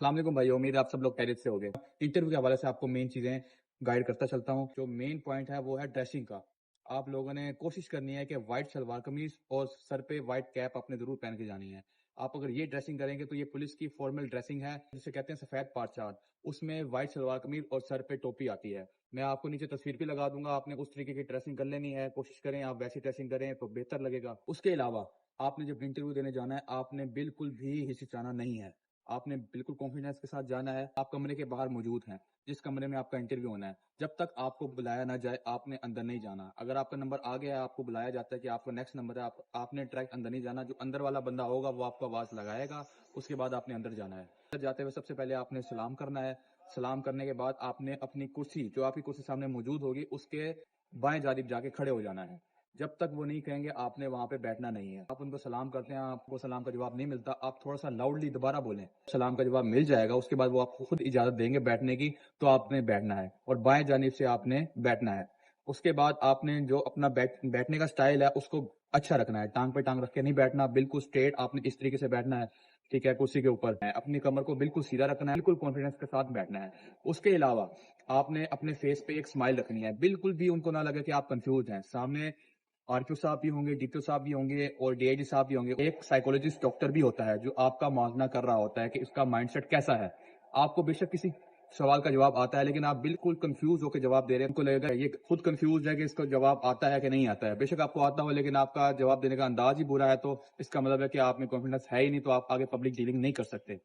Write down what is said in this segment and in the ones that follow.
अस्सलाम वालेकुम भाई, उम्मीद है आप सब लोग खैरियत से होंगे। इंटरव्यू के हवाले से आपको मेन चीज़ें गाइड करता चलता हूँ। जो मेन पॉइंट है वो है ड्रेसिंग का। आप लोगों ने कोशिश करनी है कि व्हाइट सलवार कमीज और सर पे व्हाइट कैप आपने जरूर पहन के जानी है। आप अगर ये ड्रेसिंग करेंगे तो ये पुलिस की फॉर्मल ड्रेसिंग है, जिसे कहते हैं सफेद पार्चार। उसमें व्हाइट सलवार कमीज और सर पे टोपी आती है। मैं आपको नीचे तस्वीर भी लगा दूंगा, आपने उस तरीके की ड्रेसिंग कर लेनी है। कोशिश करें आप वैसी ड्रेसिंग करें तो बेहतर लगेगा। उसके अलावा आपने जब इंटरव्यू देने जाना है, आपने बिल्कुल भी हिचकिचाना नहीं है। आपने बिल्कुल कॉन्फिडेंस के साथ जाना है। आप कमरे के बाहर मौजूद हैं, जिस कमरे में आपका इंटरव्यू होना है। जब तक आपको बुलाया ना जाए आपने अंदर नहीं जाना। अगर आपका नंबर आ गया है, आपको बुलाया जाता है कि आपका नेक्स्ट नंबर है, आपने डायरेक्ट अंदर नहीं जाना। जो अंदर वाला बंदा होगा वो आपको आवाज लगाएगा, उसके बाद आपने अंदर जाना है। अंदर जाते हुए सबसे पहले आपने सलाम करना है। सलाम करने के बाद आपने अपनी कुर्सी, जो आपकी कुर्सी सामने मौजूद होगी, उसके बाएं जानिब जाके खड़े हो जाना है। जब तक वो नहीं कहेंगे आपने वहां पे बैठना नहीं है। आप उनको सलाम करते हैं, आपको सलाम का जवाब नहीं मिलता, आप थोड़ा सा लाउडली दोबारा बोलें। सलाम का जवाब मिल जाएगा, उसके बाद वो आपको खुद इजाजत देंगे बैठने की, तो आपने बैठना है और बाएं जानिब से आपने बैठना है। उसके बाद आपने जो अपना बैठने का स्टाइल है उसको अच्छा रखना है। टांग पे टांग रख के नहीं बैठना, बिल्कुल स्ट्रेट आपने इस तरीके से बैठना है। ठीक है, कुर्सी के ऊपर है, अपनी कमर को बिल्कुल सीधा रखना है, बिल्कुल कॉन्फिडेंस के साथ बैठना है। उसके अलावा आपने अपने फेस पे एक स्माइल रखनी है, बिल्कुल भी उनको ना लगे कि आप कंफ्यूज हैं। सामने आरक्यू साहब भी होंगे, डीपीओ साहब भी होंगे और डीआईजी साहब भी होंगे। एक साइकोलॉजिस्ट डॉक्टर भी होता है जो आपका मुआवजा कर रहा होता है कि इसका माइंडसेट कैसा है। आपको बेशक किसी सवाल का जवाब आता है, लेकिन आप बिल्कुल कंफ्यूज होकर जवाब दे रहे हैं, उनको लगेगा ये खुद कंफ्यूज है कि इसका जवाब आता है कि नहीं आता है। बेशक आपको आता हो, लेकिन आपका जवाब देने का अंदाज ही बुरा है, तो इसका मतलब है कि आप में कॉन्फिडेंस है ही नहीं, तो आप आगे पब्लिक डीलिंग नहीं कर सकते।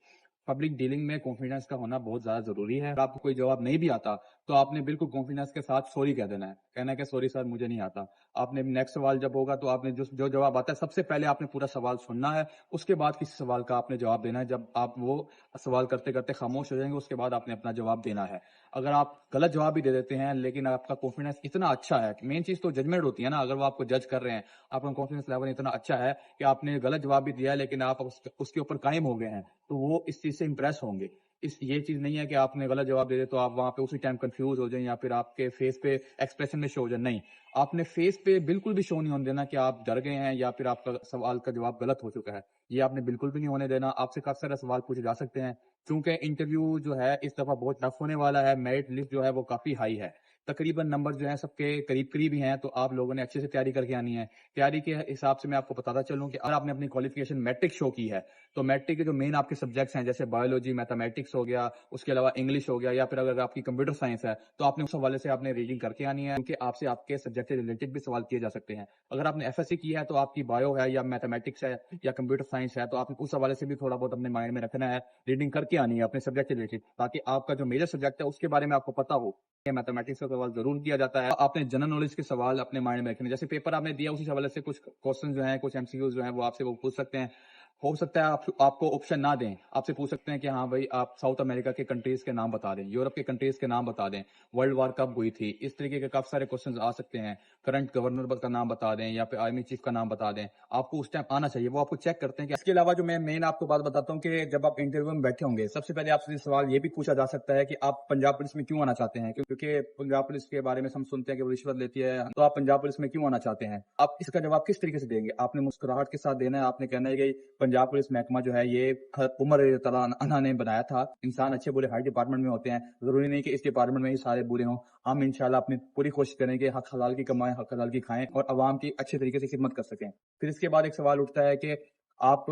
पब्लिक डीलिंग में कॉन्फिडेंस का होना बहुत ज्यादा जरूरी है। अगर आपको कोई जवाब नहीं भी आता तो आपने बिल्कुल कॉन्फिडेंस के साथ सॉरी कह देना है, कहना है कि सॉरी सर मुझे नहीं आता। आपने नेक्स्ट सवाल जब होगा तो आपने जो जवाब आता है सबसे पहले आपने पूरा सवाल सुनना है, उसके बाद किसी सवाल का आपने जवाब देना है। जब आप वो सवाल करते करते खामोश हो जाएंगे, उसके बाद आपने अपना जवाब देना है। अगर आप गलत जवाब भी दे देते हैं लेकिन आपका कॉन्फिडेंस इतना अच्छा है, मेन चीज तो जजमेंट होती है ना। अगर वो आपको जज कर रहे हैं, आपका कॉन्फिडेंस लेवल इतना अच्छा है कि आपने गलत जवाब भी दिया है लेकिन आप उसके ऊपर कायम हो गए हैं, तो वो इस चीज से इंप्रेस होंगे। ये चीज नहीं है कि आपने गलत जवाब दे दे तो आप वहां पे उसी टाइम कंफ्यूज हो जाएं या फिर आपके फेस पे एक्सप्रेशन में शो हो जाए। नहीं, आपने फेस पे बिल्कुल भी शो नहीं होने देना कि आप डर गए हैं या फिर आपका सवाल का जवाब गलत हो चुका है। ये आपने बिल्कुल भी नहीं होने देना। आपसे काफी सारे सवाल पूछे जा सकते हैं, क्योंकि इंटरव्यू जो है इस दफा बहुत टफ होने वाला है। मेरिट लिस्ट जो है वो काफी हाई है, तकरीबन नंबर जो है सबके करीब करीब ही हैं, तो आप लोगों ने अच्छे से तैयारी करके आनी है। तैयारी के हिसाब से मैं आपको बताता चलूं कि अगर आपने अपनी क्वालिफिकेशन मैट्रिक शो की है, तो मैट्रिक के जो मेन आपके सब्जेक्ट्स हैं जैसे बायोलॉजी, मैथमेटिक्स हो गया, उसके अलावा इंग्लिश हो गया, या फिर अगर आपकी कंप्यूटर साइंस है तो आपने उस हवाले से आपने रीडिंग करके आनी है, क्योंकि आपसे आपके सब्जेक्ट से रिलेटेड भी सवाल किए जा सकते हैं। अगर आपने एफएससी की है तो आपकी बायो है या मैथमेटिक्स है या कंप्यूटर साइंस है, तो आपने उस हवाले से भी थोड़ा बहुत अपने माइंड में रखना है, रीडिंग करके आनी है अपने सब्जेक्ट से रिलेटेड, ताकि आपका जो मेजर सब्जेक्ट है उसके बारे में आपको पता हो। मैथमेटिक्स का सवाल जरूर किया जाता है। आपने जनरल नॉलेज के सवाल अपने माइंड में रखने, जैसे पेपर आपने दिया उसी हवाले से कुछ क्वेश्चन जो हैं, कुछ एमसीक्यूज जो हैं वो आपसे वो पूछ सकते हैं। हो सकता है आपको ऑप्शन ना दें, आपसे पूछ सकते हैं कि हाँ भाई आप साउथ अमेरिका के कंट्रीज के नाम बता दें, यूरोप के कंट्रीज के नाम बता दें, वर्ल्ड वार कब हुई थी, इस तरीके के काफी सारे क्वेश्चन आ सकते हैं। करंट गवर्नर का नाम बता दें या फिर आर्मी चीफ का नाम बता दें, आपको उस टाइम आना चाहिए, वो आपको चेक करते हैं। इसके अलावा जो मैं मेन आपको बात बताता हूँ कि जब आप इंटरव्यू में बैठे होंगे, सबसे पहले आपसे सवाल ये भी पूछा जा सकता है कि आप पंजाब पुलिस में क्यों आना चाहते हैं, क्योंकि पंजाब पुलिस के बारे में हम सुनते हैं कि वो रिश्वत लेती है, तो आप पंजाब पुलिस में क्यों आना चाहते हैं। आप इसका जवाब किस तरीके से देंगे, आपने मुस्कुराहट के साथ देना है। आपने कहना है कि पंजाब पुलिस महकमा जो है ये उमर अल्लाह ने बनाया था, इंसान अच्छे बुरे हर डिपार्टमेंट में होते हैं, जरूरी नहीं कि इस डिपार्टमेंट में ही सारे बुरे हों। हम इंशाल्लाह अपनी पूरी कोशिश करेंगे हक हलाल की कमाएं, हक हलाल की खाएं और अवाम की अच्छे तरीके से खिदमत कर सकें। फिर इसके बाद एक सवाल उठता है कि आप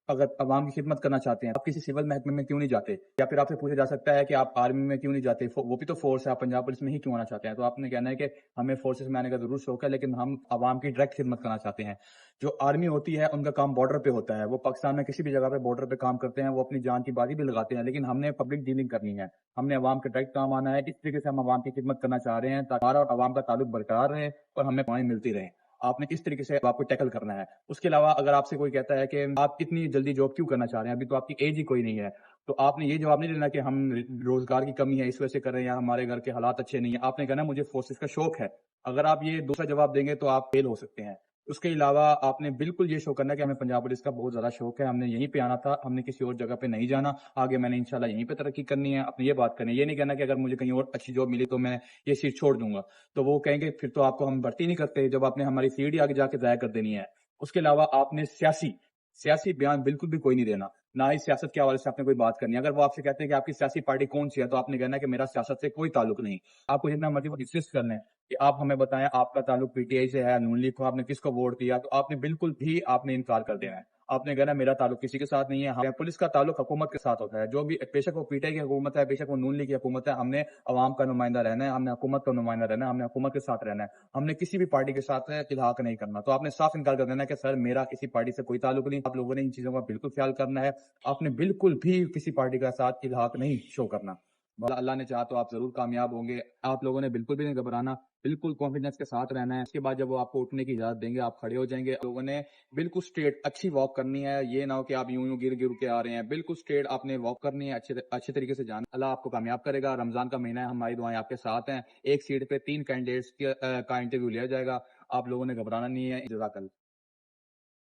अगर अवाम की खिदमत करना चाहते हैं, आप किसी सिविल महकमे में क्यों नहीं जाते, या फिर आपसे पूछा जा सकता है कि आप आर्मी में क्यों नहीं जाते, वो भी तो फोर्स है, आप पंजाब पुलिस में ही क्यों आना चाहते हैं। तो आपने कहना है कि हमें फोर्सेस में आने का जरूर शौक है, लेकिन हम अवाम की डायरेक्ट खिदमत करना चाहते हैं। जो आर्मी होती है उनका काम बॉर्डर पे होता है, वो पाकिस्तान में किसी भी जगह पे बॉर्डर पे काम करते हैं, वो अपनी जान की बाजी भी लगाते हैं, लेकिन हमने पब्लिक डीलिंग करनी है, हमने अवाम के डायरेक्ट काम आना है। इस तरीके से हम अवाम की खिदमत करना चाह रहे हैं ताकि हमारा और अवाम का ताल्लुक बरकरार रहे और हमें दुआएं मिलती रहे। आपने इस तरीके से आपको टैकल करना है। उसके अलावा अगर आपसे कोई कहता है कि आप इतनी जल्दी जॉब क्यों करना चाह रहे हैं, अभी तो आपकी एज ही कोई नहीं है, तो आपने ये जवाब नहीं देना कि हम रोजगार की कमी है इस वजह से कर रहे हैं या हमारे घर के हालात अच्छे नहीं है। आपने कहना मुझे फोर्सेस का शौक है। अगर आप ये दूसरा जवाब देंगे तो आप फेल हो सकते हैं। उसके अलावा आपने बिल्कुल ये शो करना है कि हमें पंजाब पुलिस का बहुत ज्यादा शौक है, हमने यहीं पे आना था, हमने किसी और जगह पे नहीं जाना, आगे मैंने इंशाल्लाह यहीं पे तरक्की करनी है। आपने ये बात करनी है, ये नहीं कहना कि अगर मुझे कहीं और अच्छी जॉब मिली तो मैं ये सीट छोड़ दूंगा, तो वो कहेंगे फिर तो आपको हम भर्ती नहीं करते, जब आपने हमारी सीट ही आगे जाके जाया कर देनी है। उसके अलावा आपने सियासी सियासी बयान बिल्कुल भी कोई नहीं देना। ना ही सियासत के हवाले से आपने कोई बात करनी है। अगर वो आपसे कहते हैं कि आपकी सियासी पार्टी कौन-सी है, तो आपने कहना है कि मेरा सियासत से कोई ताल्लुक नहीं। आपको जितना मर्ज़ी वो इंसिस्ट कर लें कि आप हमें बताएँ आपका ताल्लुक पीटीआई से है, नून लीग को आपने किसको वोट दिया, तो आपने बिल्कुल भी आपने इनकार कर देना है। आपने कहना है मेरा ताल्लुक किसी के साथ नहीं है। हाँ, पुलिस का ताल्लुक हुकूमत के साथ होता है। जो भी बेशक वो पीटीआई की हुकूमत है, बेशक वो नून लीग की हुकूमत है, हमने अवाम का नुमाइंदा रहना है, हमने हुकूमत का नुमाइंदा रहना है, हमने हुकूमत के साथ रहना है। हमने किसी भी पार्टी के साथ इल्हाक नहीं करना। तो आपने साफ इनकार कर देना है कि सर मेरा किसी पार्टी से कोई ताल्लुक नहीं। आप लोगों ने इन चीज़ों का बिल्कुल ख्याल करना है। आपने बिल्कुल भी किसी पार्टी के साथ इल्हाक नहीं शो करना। अल्लाह ने चाहा तो आप ज़रूर कामयाब होंगे। आप लोगों ने बिल्कुल भी नहीं घबराना, बिल्कुल कॉन्फिडेंस के साथ रहना है। उसके बाद जब वो आपको उठने की इजाज़त देंगे, आप खड़े हो जाएँगे। आप लोगों ने बिल्कुल स्ट्रेट अच्छी वॉक करनी है। ये ना हो कि आप यूँ-यूँ गिर-गिर के आ रहे हैं। बिल्कुल स्ट्रेट आपने वॉक करनी है, अच्छे तरीके से जाना। अल्लाह आपको कामयाब करेगा। रमज़ान का महीना है, हमारी दुआएँ आपके साथ हैं। एक सीट पे 3 कैंडिडेट्स का इंटरव्यू लिया जाएगा। आप लोगों ने घबराना नहीं है। जज़ाकल्लाह।